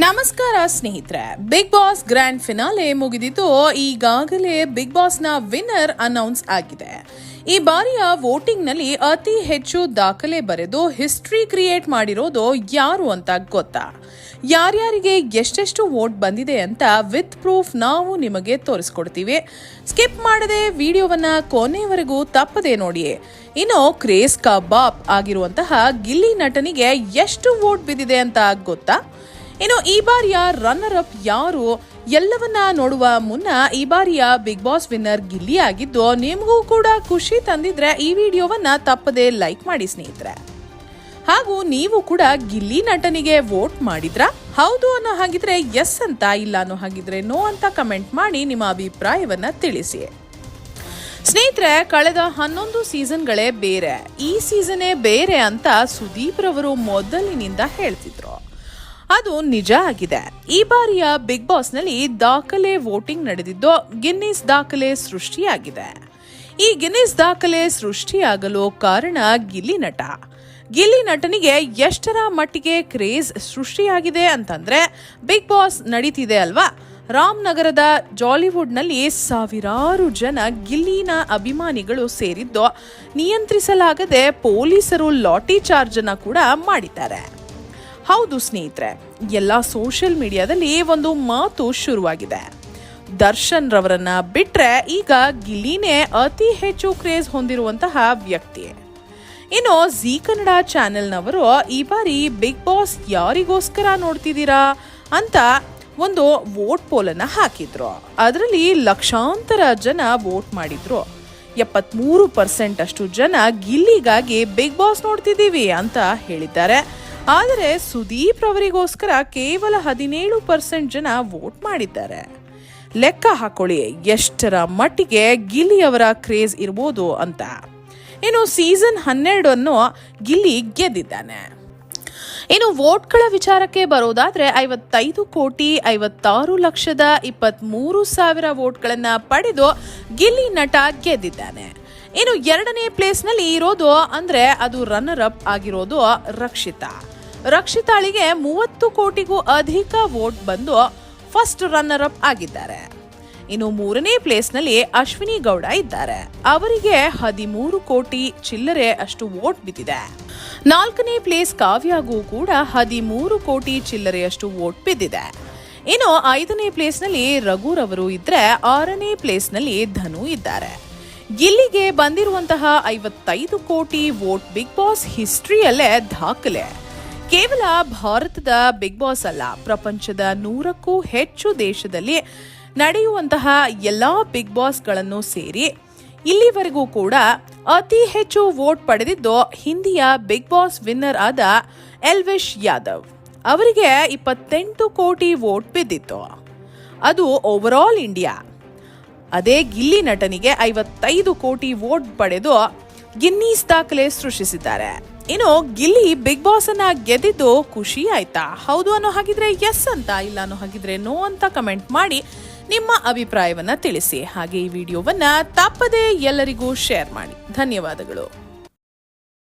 ನಮಸ್ಕಾರ ಸ್ನೇಹಿತರೆ, big boss grand finale ಮುಗಿದಿದ್ದು ಈಗಾಗಲೇ ಬಿಗ್ ಬಾಸ್ನ ವಿನ್ನರ್ ಅನೌನ್ಸ್ ಆಗಿದೆ. ಈ ಬಾರಿಯ ವೋಟಿಂಗ್ ನಲ್ಲಿ ಅತಿ ಹೆಚ್ಚು ದಾಖಲೆ ಬರೆದು ಹಿಸ್ಟ್ರಿ ಕ್ರಿಯೇಟ್ ಮಾಡಿರೋದು ಯಾರು ಅಂತ ಗೊತ್ತಾ? ಯಾರ್ಯಾರಿಗೆ ಎಷ್ಟೆಷ್ಟು ವೋಟ್ ಬಂದಿದೆ ಅಂತ ವಿತ್ ಪ್ರೂಫ್ ನಾವು ನಿಮಗೆ ತೋರಿಸ್ಕೊಡ್ತೀವಿ. ಸ್ಕಿಪ್ ಮಾಡದೆ ವಿಡಿಯೋವನ್ನ ಕೊನೆಯವರೆಗೂ ತಪ್ಪದೆ ನೋಡಿ. ಇನ್ನು ಕ್ರೇಜ್ ಕಾ ಬಾಪ್ ಆಗಿರುವಂತಹ ಗಿಲ್ಲಿ ನಟನಿಗೆ ಎಷ್ಟು ವೋಟ್ ಬಿದ್ದಿದೆ ಅಂತ ಗೊತ್ತಾ? ಇನ್ನು ಈ ಬಾರಿಯ ರನ್ನರ್ ಅಪ್ ಯಾರು ಎಲ್ಲವನ್ನ ನೋಡುವ ಮುನ್ನ ಈ ಬಾರಿಯ ಬಿಗ್ ಬಾಸ್ ವಿನ್ನರ್ ಗಿಲ್ಲಿ ಆಗಿದ್ದು ನಿಮಗೂ ಕೂಡ ಖುಷಿ ತಂದಿದ್ರೆ ಈ ವಿಡಿಯೋವನ್ನ ತಪ್ಪದೆ ಲೈಕ್ ಮಾಡಿ ಸ್ನೇಹಿತರೆ. ಹಾಗೂ ನೀವು ಕೂಡ ಗಿಲ್ಲಿ ನಟನಿಗೆ ವೋಟ್ ಮಾಡಿದ್ರ? ಹೌದು ಅನ್ನೋ ಹಾಗಿದ್ರೆ ಎಸ್ ಅಂತ, ಇಲ್ಲ ಅನ್ನೋ ಹಾಗಿದ್ರೆ ನೋ ಅಂತ ಕಮೆಂಟ್ ಮಾಡಿ ನಿಮ್ಮ ಅಭಿಪ್ರಾಯವನ್ನ ತಿಳಿಸಿ. ಸ್ನೇಹಿತರೆ, ಕಳೆದ 11 ಸೀಸನ್ಗಳೇ ಬೇರೆ, ಈ ಸೀಸನ್ನೇ ಬೇರೆ ಅಂತ ಸುದೀಪ್ ರವರು ಮೊದಲಿನಿಂದ ಹೇಳ್ತಿದ್ರು. ಅದು ನಿಜ ಆಗಿದೆ. ಈ ಬಾರಿಯ ಬಿಗ್ ಬಾಸ್ ನಲ್ಲಿ ದಾಖಲೆ ವೋಟಿಂಗ್ ನಡೆದಿದ್ದು ಗಿನ್ನಿಸ್ ದಾಖಲೆ ಸೃಷ್ಟಿಯಾಗಿದೆ. ಈ ಗಿನ್ನಿಸ್ ದಾಖಲೆ ಸೃಷ್ಟಿಯಾಗಲು ಕಾರಣ ಗಿಲ್ಲಿ ನಟ. ಗಿಲ್ಲಿ ನಟನಿಗೆ ಎಷ್ಟರ ಮಟ್ಟಿಗೆ ಕ್ರೇಜ್ ಸೃಷ್ಟಿಯಾಗಿದೆ ಅಂತಂದ್ರೆ, ಬಿಗ್ ಬಾಸ್ ನಡೀತಿದೆ ಅಲ್ವಾ, ರಾಮನಗರದ ಜಾಲಿವುಡ್ ನಲ್ಲಿ ಸಾವಿರಾರು ಜನ ಗಿಲ್ಲಿನ ಅಭಿಮಾನಿಗಳು ಸೇರಿದ್ದು ನಿಯಂತ್ರಿಸಲಾಗದೆ ಪೊಲೀಸರು ಲಾಠಿ ಚಾರ್ಜ್ ಅನ್ನ ಕೂಡ ಮಾಡಿದ್ದಾರೆ. ಹೌದು ಸ್ನೇಹಿತರೆ, ಎಲ್ಲ ಸೋಷಿಯಲ್ ಮೀಡಿಯಾದಲ್ಲಿ ಒಂದು ಮಾತು ಶುರುವಾಗಿದೆ. ದರ್ಶನ್ ರವರನ್ನ ಬಿಟ್ರೆ ಈಗ ಗಿಲ್ಲಿನೇ ಅತಿ ಹೆಚ್ಚು ಕ್ರೇಜ್ ಹೊಂದಿರುವಂತಹ ವ್ಯಕ್ತಿ. ಇನ್ನು ಜಿ ಕನ್ನಡ ಚಾನೆಲ್ನವರು ಈ ಬಾರಿ ಬಿಗ್ ಬಾಸ್ ಯಾರಿಗೋಸ್ಕರ ನೋಡ್ತಿದ್ದೀರಾ ಅಂತ ಒಂದು ವೋಟ್ ಪೋಲ್ ಅನ್ನ ಹಾಕಿದ್ರು. ಅದರಲ್ಲಿ ಲಕ್ಷಾಂತರ ಜನ ವೋಟ್ ಮಾಡಿದ್ರು. 73% ಅಷ್ಟು ಜನ ಗಿಲ್ಲಿಗಾಗಿ ಬಿಗ್ ಬಾಸ್ ನೋಡ್ತಿದ್ದೀವಿ ಅಂತ ಹೇಳಿದ್ದಾರೆ. ಆದರೆ ಸುದೀಪ್ ರವರಿಗೋಸ್ಕರ ಕೇವಲ 17% ಜನ ವೋಟ್ ಮಾಡಿದ್ದಾರೆ. ಲೆಕ್ಕ ಹಾಕೊಳ್ಳಿ ಎಷ್ಟರ ಮಟ್ಟಿಗೆ ಗಿಲ್ಲಿ ಅವರ ಕ್ರೇಜ್ ಇರ್ಬೋದು ಅಂತ. ಇನ್ನು ಸೀಸನ್ 12 ಅನ್ನು ಗಿಲ್ಲಿ ಗೆದ್ದಿದ್ದಾನೆ. ಇನ್ನು ವೋಟ್ಗಳ ವಿಚಾರಕ್ಕೆ ಬರೋದಾದ್ರೆ 55,56,23,000 ವೋಟ್ಗಳನ್ನ ಪಡೆದು ಗಿಲ್ಲಿ ನಟ ಗೆದ್ದಿದ್ದಾನೆ. ಇನ್ನು 2ನೇ ಪ್ಲೇಸ್ ನಲ್ಲಿ ಇರೋದು ಅಂದ್ರೆ ಅದು ರನ್ನರ್ ಅಪ್ ಆಗಿರೋದು ರಕ್ಷಿತಾಳಿಗೆ 30 ಕೋಟಿಗೂ ಅಧಿಕ ವೋಟ್ ಬಂದು ಫಸ್ಟ್ ರನ್ನರ್ ಅಪ್ ಆಗಿದ್ದಾರೆ. ಇನ್ನು 3ನೇ ಪ್ಲೇಸ್ ನಲ್ಲಿ ಅಶ್ವಿನಿ ಗೌಡ ಇದ್ದಾರೆ. ಅವರಿಗೆ 13 ಕೋಟಿ ಚಿಲ್ಲರೆ ಅಷ್ಟು ವೋಟ್ ಬಿದ್ದಿದೆ. 4ನೇ ಪ್ಲೇಸ್ ಕಾವ್ಯಾಗೂ ಕೂಡ 13 ಕೋಟಿ ಚಿಲ್ಲರೆಯಷ್ಟು ವೋಟ್ ಬಿದ್ದಿದೆ. ಇನ್ನು 5ನೇ ಪ್ಲೇಸ್ ನಲ್ಲಿ ರಘುರವರು ಇದ್ರೆ 6ನೇ ಪ್ಲೇಸ್ ನಲ್ಲಿ ಧನು ಇದ್ದಾರೆ. ಗಿಲ್ಲಿಗೆ ಬಂದಿರುವಂತಹ 55 ಕೋಟಿ ವೋಟ್ ಬಿಗ್ ಬಾಸ್ ಹಿಸ್ಟ್ರಿಯಲ್ಲೇ ದಾಖಲೆ. ಕೇವಲ ಭಾರತದ ಬಿಗ್ ಬಾಸ್ ಅಲ್ಲ, ಪ್ರಪಂಚದ 100ಕ್ಕೂ ಹೆಚ್ಚು ದೇಶದಲ್ಲಿ ನಡೆಯುವಂತಹ ಎಲ್ಲಾ ಬಿಗ್ ಬಾಸ್ಗಳನ್ನು ಸೇರಿ ಇಲ್ಲಿವರೆಗೂ ಕೂಡ ಅತಿ ಹೆಚ್ಚು ವೋಟ್ ಪಡೆದಿದ್ದು ಹಿಂದಿಯ ಬಿಗ್ ಬಾಸ್ ವಿನ್ನರ್ ಆದ ಎಲ್ವಿಶ್ ಯಾದವ್. ಅವರಿಗೆ 28 ಕೋಟಿ ವೋಟ್ ಬಿದ್ದಿತ್ತು. ಅದು ಓವರ್ ಆಲ್ ಇಂಡಿಯಾ. ಅದೇ ಗಿಲ್ಲಿ ನಟನಿಗೆ 55 ಕೋಟಿ ವೋಟ್ ಪಡೆದು ಗಿನ್ನೀಸ್ ದಾಖಲೆ ಸೃಷ್ಟಿಸಿದ್ದಾರೆ. ಇನ್ನು ಗಿಲ್ಲಿ ಬಿಗ್ ಬಾಸ್ ಅನ್ನ ಗೆದ್ದಿದ್ದು ಖುಷಿ ಆಯ್ತಾ? ಹೌದು ಅನ್ನೋ ಹಾಗಿದ್ರೆ ಎಸ್ ಅಂತ, ಇಲ್ಲ ಅನ್ನೋ ಹಾಗಿದ್ರೆ ನೋ ಅಂತ ಕಮೆಂಟ್ ಮಾಡಿ ನಿಮ್ಮ ಅಭಿಪ್ರಾಯವನ್ನ ತಿಳಿಸಿ. ಹಾಗೆ ಈ ವಿಡಿಯೋವನ್ನ ತಪ್ಪದೇ ಎಲ್ಲರಿಗೂ ಶೇರ್ ಮಾಡಿ. ಧನ್ಯವಾದಗಳು.